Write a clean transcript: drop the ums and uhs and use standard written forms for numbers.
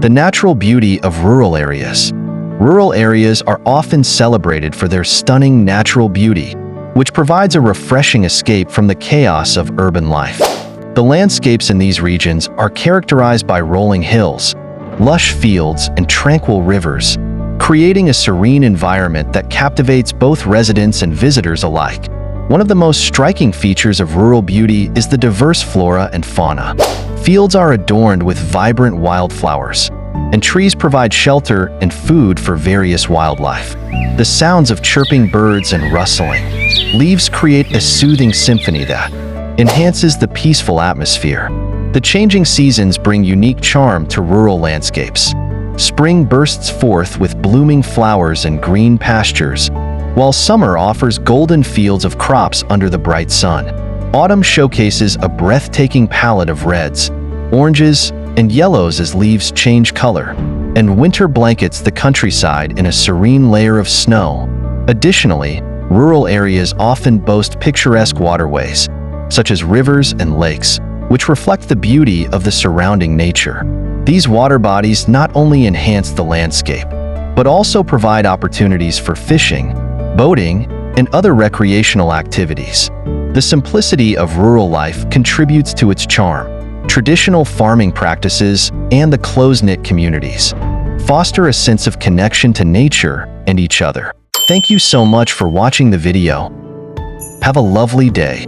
The natural beauty of rural areas. Rural areas are often celebrated for their stunning natural beauty, which provides a refreshing escape from the chaos of urban life. The landscapes in these regions are characterized by rolling hills, lush fields, and tranquil rivers, creating a serene environment that captivates both residents and visitors alike. One of the most striking features of rural beauty is the diverse flora and fauna. Fields are adorned with vibrant wildflowers, and trees provide shelter and food for various wildlife. The sounds of chirping birds and rustling leaves create a soothing symphony that enhances the peaceful atmosphere. The changing seasons bring unique charm to rural landscapes. Spring bursts forth with blooming flowers and green pastures, while summer offers golden fields of crops under the bright sun. Autumn showcases a breathtaking palette of reds, oranges, and yellows as leaves change color, and winter blankets the countryside in a serene layer of snow. Additionally, rural areas often boast picturesque waterways, such as rivers and lakes, which reflect the beauty of the surrounding nature. These water bodies not only enhance the landscape, but also provide opportunities for fishing, boating, and other recreational activities. The simplicity of rural life contributes to its charm. Traditional farming practices and the close-knit communities foster a sense of connection to nature and each other. Thank you so much for watching the video. Have a lovely day.